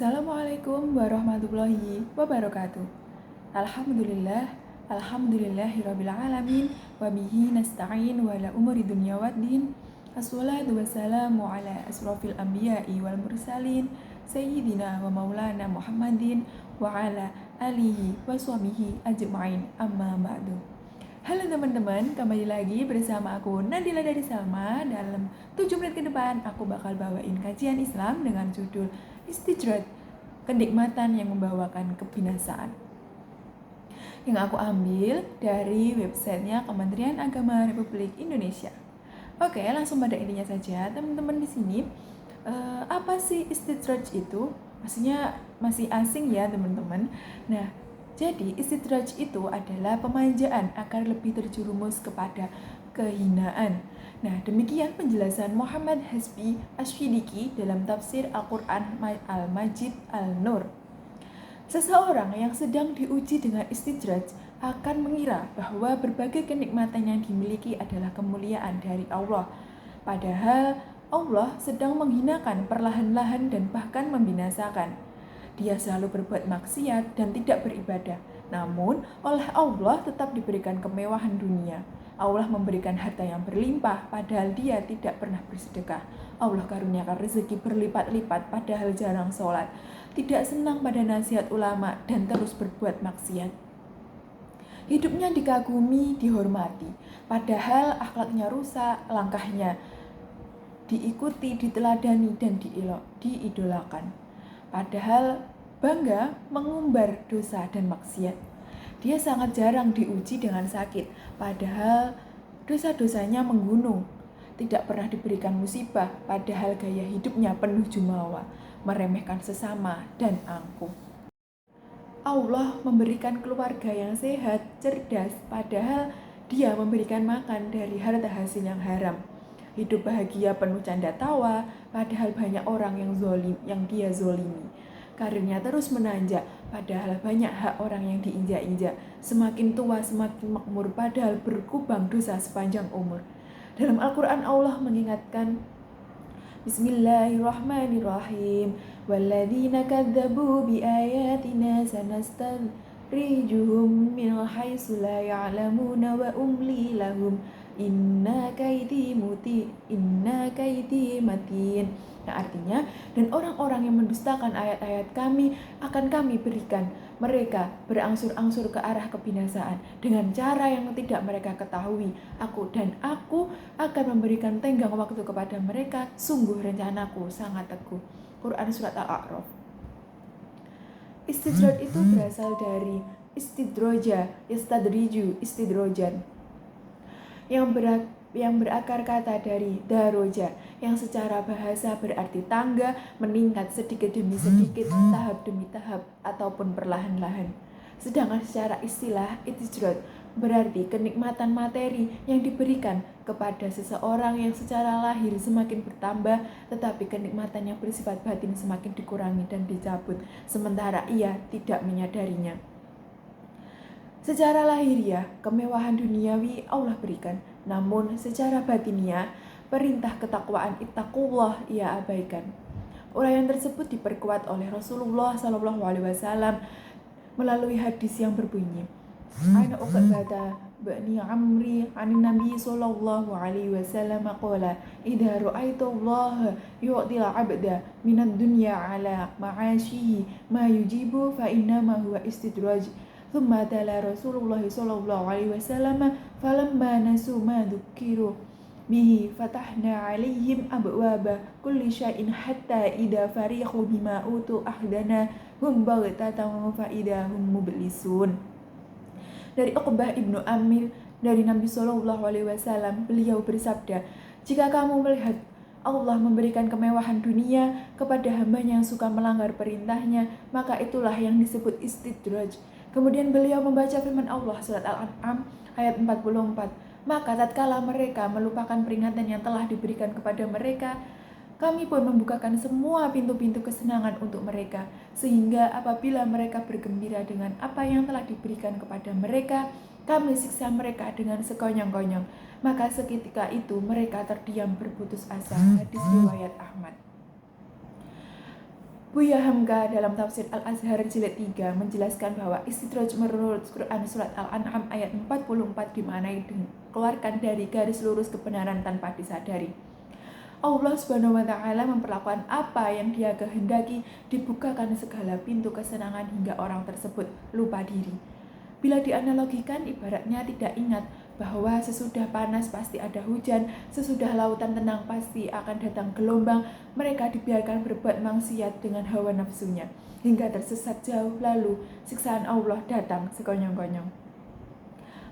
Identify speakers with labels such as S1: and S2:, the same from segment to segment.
S1: Assalamualaikum warahmatullahi wabarakatuh. Alhamdulillahirrabbilalamin. Wabihi nasta'in wa ala umuri dunya waddin. Assalatu wassalamu ala asrafil anbiya'i wal mursalin Sayyidina wa maulana Muhammadin wa ala alihi wa sahbihi ajma'in, amma ba'du. Halo teman-teman, kembali lagi bersama aku Nadila dari Salma. Dalam 7 menit ke depan aku bakal bawain kajian Islam dengan judul Istijrad, kenikmatan yang membawakan kebinasaan, yang aku ambil dari websitenya Kementerian Agama Republik Indonesia. Oke, langsung pada intinya saja teman-teman di sini. Apa sih istijrad itu? Maksudnya masih asing ya teman-teman. Nah, jadi istidraj itu adalah pemanjaan agar lebih terjerumus kepada kehinaan. Nah, demikian penjelasan Muhammad Hasbi Ash-Shidiki dalam tafsir Al-Quran Al-Majid Al-Nur. Seseorang yang sedang diuji dengan istidraj akan mengira bahwa berbagai kenikmatan yang dimiliki adalah kemuliaan dari Allah. Padahal Allah sedang menghinakan perlahan-lahan dan bahkan membinasakan. Dia selalu berbuat maksiat dan tidak beribadah. Namun, oleh Allah tetap diberikan kemewahan dunia. Allah memberikan harta yang berlimpah, padahal dia tidak pernah bersedekah. Allah karuniakan rezeki berlipat-lipat, padahal jarang sholat. Tidak senang pada nasihat ulama dan terus berbuat maksiat. Hidupnya dikagumi, dihormati, padahal akhlaknya rusak, langkahnya diikuti, diteladani, dan diidolakan. Padahal bangga mengumbar dosa dan maksiat. Dia sangat jarang diuji dengan sakit, padahal dosa-dosanya menggunung. Tidak pernah diberikan musibah, padahal gaya hidupnya penuh jumawa, meremehkan sesama dan angkuh. Allah memberikan keluarga yang sehat, cerdas, padahal dia memberikan makan dari harta hasil yang haram. Hidup bahagia penuh canda tawa, padahal banyak orang yang dia zolimi. Karirnya terus menanjak, padahal banyak hak orang yang diinjak-injak. Semakin tua semakin makmur, padahal berkubang dosa sepanjang umur. Dalam Al-Quran Allah mengingatkan, Bismillahirrahmanirrahim. Walladzina kadzabu biayatina sanastadrijuhum min haitsu la ya'lamuna wa umli lahum. Inna kaiti matin. Nah, artinya, dan orang-orang yang mendustakan ayat-ayat kami akan kami berikan mereka berangsur-angsur ke arah kebinasaan dengan cara yang tidak mereka ketahui. Aku akan memberikan tenggang waktu kepada mereka. Sungguh rencanaku sangat teguh. Quran Surat Al-A'raf. Istidroj itu berasal dari istidroja, yastadriju, istidrojan, yang berakar kata dari daroja, yang secara bahasa berarti tangga, meningkat sedikit demi sedikit, tahap demi tahap, ataupun perlahan-lahan. Sedangkan secara istilah, istijrad berarti kenikmatan materi yang diberikan kepada seseorang yang secara lahir semakin bertambah, tetapi kenikmatan yang bersifat batin semakin dikurangi dan dicabut, sementara ia tidak menyadarinya. Secara lahiriah, kemewahan duniawi Allah berikan, namun secara batiniah, perintah ketakwaan ittaqullah ia abaikan. Uraian tersebut diperkuat oleh Rasulullah SAW melalui hadis yang berbunyi, Ana Uqbata bani Amri anin Nabi sallallahu alaihi wasallam qala idza ra'aita Allah yu'til 'abda minad dunya ala ma'ashihi ma yujibu fa inna ma huwa istidraj. ثم تلا رسول الله صلى الله عليه وسلم فلما نسوا ما ذكروا به فتحنا عليهم أبواب كل شيء حتى إذا فرحوا بما أوتوا أخذناهم بغتة فإذا هم مبلسون. Dari Uqbah ibnu Amir dari Nabi Shallallahu Alaihi Wasallam, beliau bersabda, jika kamu melihat Allah memberikan kemewahan dunia kepada hambanya yang suka melanggar perintahnya, maka itulah yang disebut istidraj. Kemudian beliau membaca firman Allah surat Al-An'am ayat 44. Maka tatkala mereka melupakan peringatan yang telah diberikan kepada mereka, kami pun membukakan semua pintu-pintu kesenangan untuk mereka, sehingga apabila mereka bergembira dengan apa yang telah diberikan kepada mereka, kami siksa mereka dengan sekonyong-konyong. Maka seketika itu mereka terdiam berputus asa. Hadis riwayat Ahmad. Buya Hamka dalam tafsir Al-Azhar jilid 3 menjelaskan bahwa istidraj menurut Quran surat Al-An'am ayat 44 dimaknai dikeluarkan dari garis lurus kebenaran tanpa disadari. Allah Subhanahu wa taala memperlakukan apa yang Dia kehendaki, dibukakan segala pintu kesenangan hingga orang tersebut lupa diri. Bila dianalogikan, ibaratnya tidak ingat bahwa sesudah panas pasti ada hujan, sesudah lautan tenang pasti akan datang gelombang. Mereka dibiarkan berbuat maksiat dengan hawa nafsunya hingga tersesat jauh, lalu siksaan Allah datang sekonyong-konyong.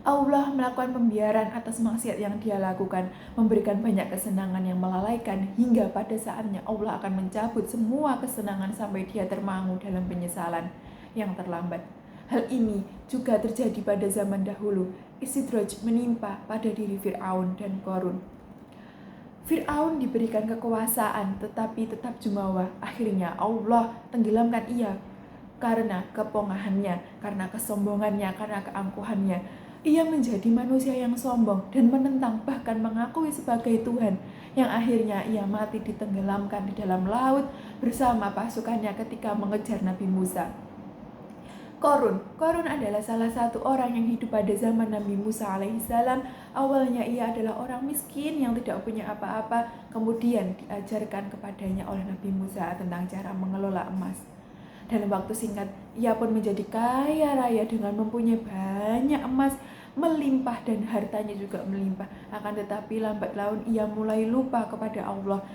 S1: Allah melakukan pembiaran atas maksiat yang Dia lakukan, memberikan banyak kesenangan yang melalaikan, hingga pada saatnya Allah akan mencabut semua kesenangan sampai Dia termangu dalam penyesalan yang terlambat. Hal ini juga terjadi pada zaman dahulu. Istidraj menimpa pada diri Fir'aun dan Qarun. Fir'aun diberikan kekuasaan tetapi tetap jumawa. Akhirnya Allah tenggelamkan ia karena kepongahannya, karena kesombongannya, karena keangkuhannya. Ia menjadi manusia yang sombong dan menentang, bahkan mengakui sebagai Tuhan, yang akhirnya ia mati ditenggelamkan di dalam laut bersama pasukannya ketika mengejar Nabi Musa. Qarun adalah salah satu orang yang hidup pada zaman Nabi Musa alaihissalam. Awalnya ia adalah orang miskin yang tidak punya apa-apa, kemudian diajarkan kepadanya oleh Nabi Musa tentang cara mengelola emas. Dalam waktu singkat, ia pun menjadi kaya raya dengan mempunyai banyak emas, melimpah dan hartanya juga melimpah. Akan tetapi lambat laun ia mulai lupa kepada Allah.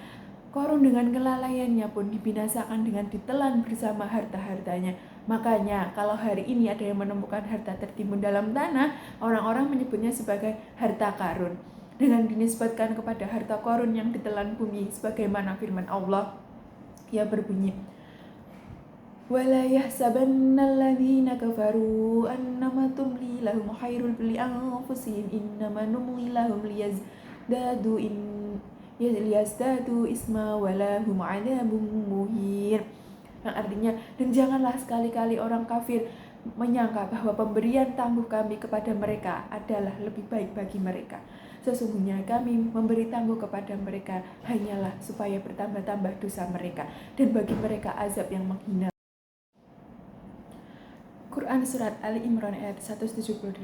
S1: Qarun dengan kelalaiannya pun dibinasakan dengan ditelan bersama harta-hartanya. Makanya kalau hari ini ada yang menemukan harta tertimbun dalam tanah, orang-orang menyebutnya sebagai harta karun. Dengan dinisbatkan kepada harta Qarun yang ditelan bumi, sebagaimana firman Allah yang berbunyi, وَلَا يَحْسَبَنَّ الَّذِينَ كَفَرُوا أَنَّمَا تُمْلِي لَهُمْ خَيْرٌ لِأَنفُسِهِمْ إِنَّمَا نُمْلِي لَهُمْ liyazdadu isma walahum adabum muhin. Yang artinya, dan janganlah sekali-kali orang kafir menyangka bahwa pemberian tangguh kami kepada mereka adalah lebih baik bagi mereka. Sesungguhnya kami memberi tangguh kepada mereka hanyalah supaya bertambah-tambah dosa mereka, dan bagi mereka azab yang menghina. Quran Surat Ali Imran ayat 178.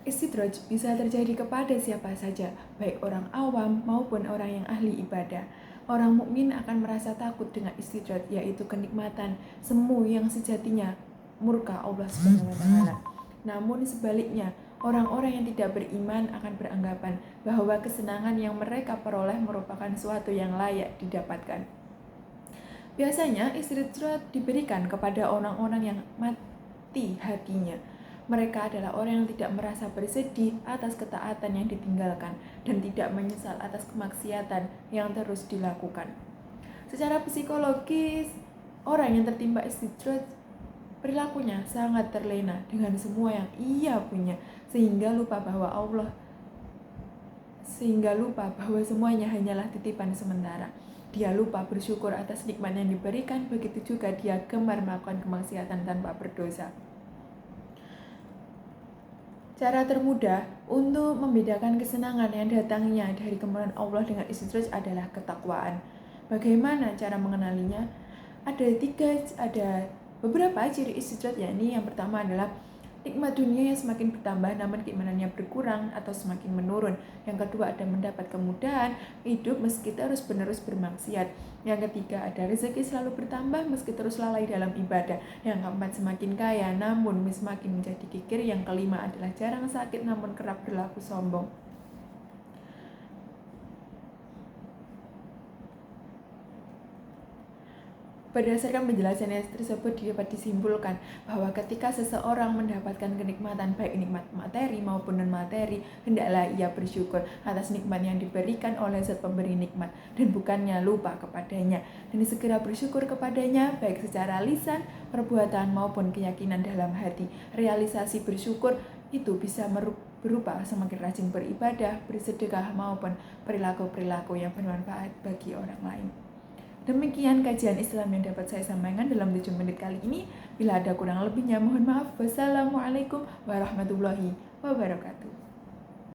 S1: Istidraj bisa terjadi kepada siapa saja, baik orang awam maupun orang yang ahli ibadah. Orang mukmin akan merasa takut dengan istidraj, yaitu kenikmatan semu yang sejatinya murka Allah Subhanahu wa taala. Namun sebaliknya, orang-orang yang tidak beriman akan beranggapan bahwa kesenangan yang mereka peroleh merupakan suatu yang layak didapatkan. Biasanya istidraj diberikan kepada orang-orang yang mati hatinya. Mereka adalah orang yang tidak merasa bersedih atas ketaatan yang ditinggalkan dan tidak menyesal atas kemaksiatan yang terus dilakukan. Secara psikologis, orang yang tertimpa istidraj perilakunya sangat terlena dengan semua yang ia punya, sehingga lupa bahwa semuanya hanyalah titipan sementara. Dia lupa bersyukur atas nikmat yang diberikan, begitu juga dia gemar melakukan kemaksiatan tanpa berdosa. Cara termudah untuk membedakan kesenangan yang datangnya dari kemurahan Allah dengan istidraj adalah ketakwaan. Bagaimana cara mengenalinya? Ada beberapa ciri istidraj, yakni yang pertama adalah nikmat dunia yang semakin bertambah namun keimanannya berkurang atau semakin menurun. Yang kedua ada mendapat kemudahan hidup meski terus-menerus bermaksiat. Yang ketiga ada rezeki selalu bertambah meski terus lalai dalam ibadah. Yang keempat semakin kaya namun semakin menjadi kikir. Yang kelima adalah jarang sakit namun kerap berlaku sombong. Berdasarkan penjelasan tersebut dapat disimpulkan bahwa ketika seseorang mendapatkan kenikmatan baik nikmat materi maupun non-materi, hendaklah ia bersyukur atas nikmat yang diberikan oleh zat pemberi nikmat dan bukannya lupa kepadanya, dan segera bersyukur kepadanya baik secara lisan, perbuatan maupun keyakinan dalam hati. Realisasi bersyukur itu bisa berupa semakin rajin beribadah, bersedekah maupun perilaku-perilaku yang bermanfaat bagi orang lain. Demikian kajian Islam yang dapat saya sampaikan dalam 7 menit kali ini. Bila ada kurang lebihnya mohon maaf. Wassalamualaikum warahmatullahi wabarakatuh.